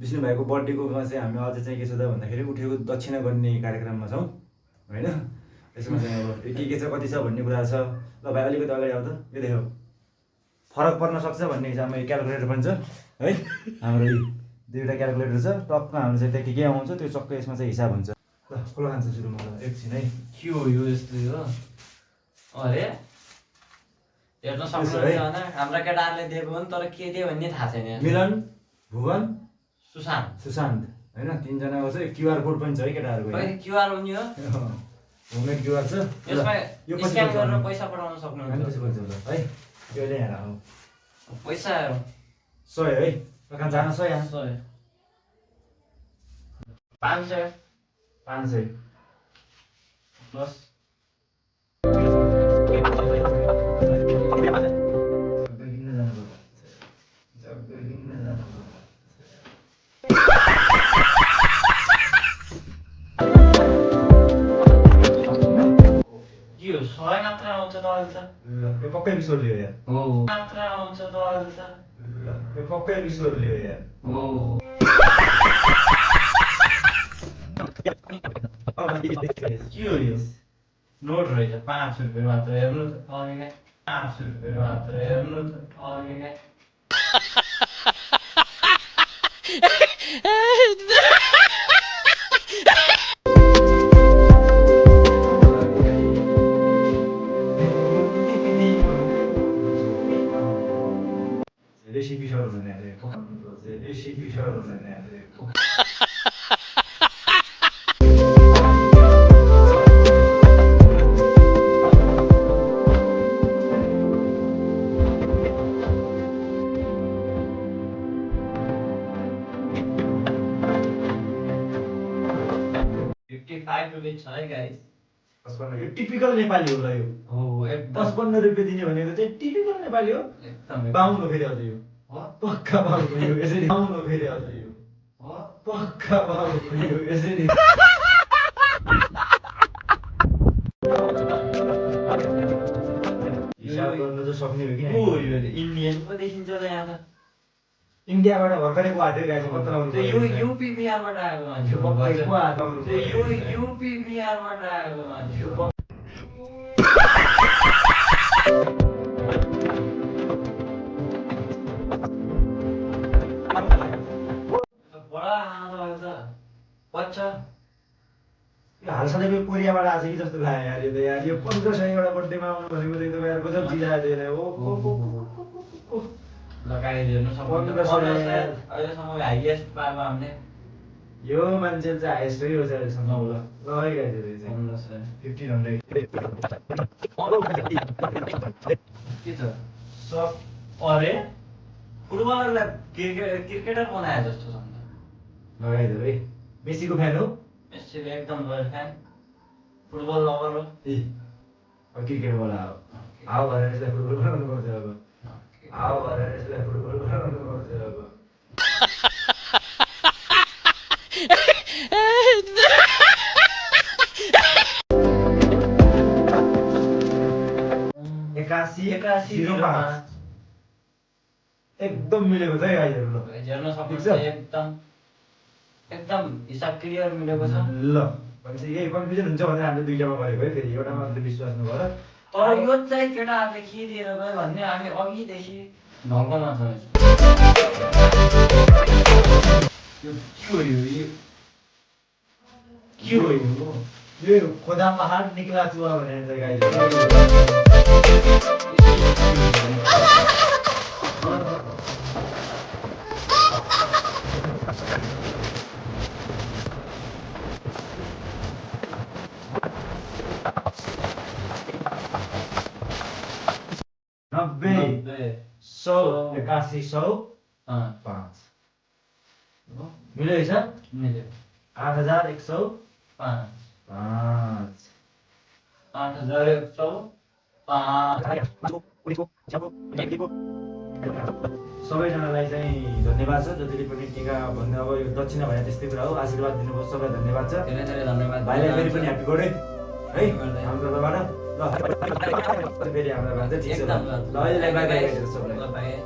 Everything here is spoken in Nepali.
विष्णु भाइको बर्थडेकोमा चाहिँ हामी अझै चाहिँ के छ त भन्दाखेरि उठेको दक्षिणा गर्ने कार्यक्रममा छौँ होइन। यसमा चाहिँ अब के छ कति छ भन्ने कुरा छ। ल भाइ अलिकति अगाडि आऊ त, यो देख्यो फरक पर्न सक्छ भन्ने हिसाबमा यो क्यालकुलेटर पनि छ है। हाम्रो यी दुईवटा क्यालकुलेटर छ, टक्क हाम्रो चाहिँ त्यहाँ के आउँछ त्यो चक्क यसमा चाहिँ हिसाब हुन्छ। ल खोला खान्छ सुरुमा ल एकछिन है। के हो यो यस्तो हो? अरे हेर्न सक्नुहुन्छ भने हाम्रा केटाहरूले दिएको हो नि, तर के दियो भन्ने थाहा छैन। मिलन, भुवन, सुशान्त होइन तीनजनाको चाहिँ क्युआर कोड पनि छ है केटाहरूको। क्युआर हुने हो, होममेड क्युआर छ। यसमा यो स्क्यान गरेर पैसा पठाउन सक्नुहुन्छ है। यो ल्याएर आऊ पैसा 100 है। कहाँ जान 100 यहाँ 500 प्लस यो 100 मात्र आउँछ त अहिले त। यो पक्कै रिसोर्ट लियो यार। हो मात्र आउँछ त अहिले त। यो पक्कै रिसोर्ट लियो यार। हो के हो यो? नोट रहेछ 5 रुपियाँ मात्र, हेर्नु त अघि 5 रुपियाँ मात्र, हेर्नु त अघि रेसिपी सर भने रेसिपी सर भने छ है गाइस। 55 यो टिपिकल नेपाली हो ल यो। हो एकदम 55 रुपियाँ दिने भनेको चाहिँ टिपिकल नेपाली हो। एकदम पाउनु फेरि अझ यो पक्का पाउनु यो यसरी पाउनु फेरि अझ यो पक्का पाउनु यो यसरी। हिसाब गर्न त सक्ने हो कि हो यो इन्डियन पो देखिन्छ त यहाँ त। इन्डियाबाट भर्खरै को आएको गाइस कता आउनु यो युपी बिहारबाट आएको मान्छे हो। पक्कै को आएको यो युपी बिहारबाट आएको मान्छे हो। बडा आमा त बच्चा यो हालसालैको कोरियाबाट आएको कि जस्तो लाग्यो यार। यो त यार यो 1500 एउटा बर्थडेमा आउनु भनेको त एकदम यार गजब चिज आयो यार। ओ लगाइदिनु अहिलेसम्म हाइएस्ट पाएको हामीले। यो मान्छे चाहिँ हाइएस्ट हो चाहिँ अहिलेसम्म। ल है गाइस चाहिँ 1500 के छ सब? अरे फुटबलरलाई क्रिकेटर बनाए जस्तो छ नि त। लगाइदियो है। मेसीको फ्यान हो? मेसीले एकदम लोयल फ्यान, फुटबल लभर हो। अब क्रिकेटबाट आओ भनेर यसलाई फुटबल बनाउनु पर्छ अब। आओ भनेर यसलाई फुटबल बनाउनु पर्छ अब। एकासी 05 एकदम मिलेको छ है गाइजहरु। ल हेर्न सक्नुहुन्छ एकदम हिसाब क्लियर मिलेको छ। ल भनेपछि यही कन्फ्युजन हुन्छ भनेर हामीले दुईटामा गरेको है। फेरि एउटामा मात्र विश्वास नगर। तर यो चाहिँ केटाहरूले के दिएर गयो भन्ने हामी अघिदेखि ढङ्गमा छ। यो के हो यो? के हो यो? यो खोदा पहाड निक्ला चुवा भनेर चाहिँ गाइज। नब्बे 100 81 105 मिल्यो हिसाब? मिल्यो 8105 सबैजनालाई चाहिँ धन्यवाद छ जतिले पनि टिका भन्ने। अब यो दक्षिणा भने त्यस्तै कुरा हो। आशीर्वाद दिनुभयो सबैलाई धन्यवाद छ। धेरै धेरै धन्यवाद भाइलाई फेरि पनि ह्याप्पी बर्थडे है हाम्रो तर्फबाट। ल फेरि हाम्रो भन्छ ठिक छ। ल अहिले बाई बाई सबैलाई।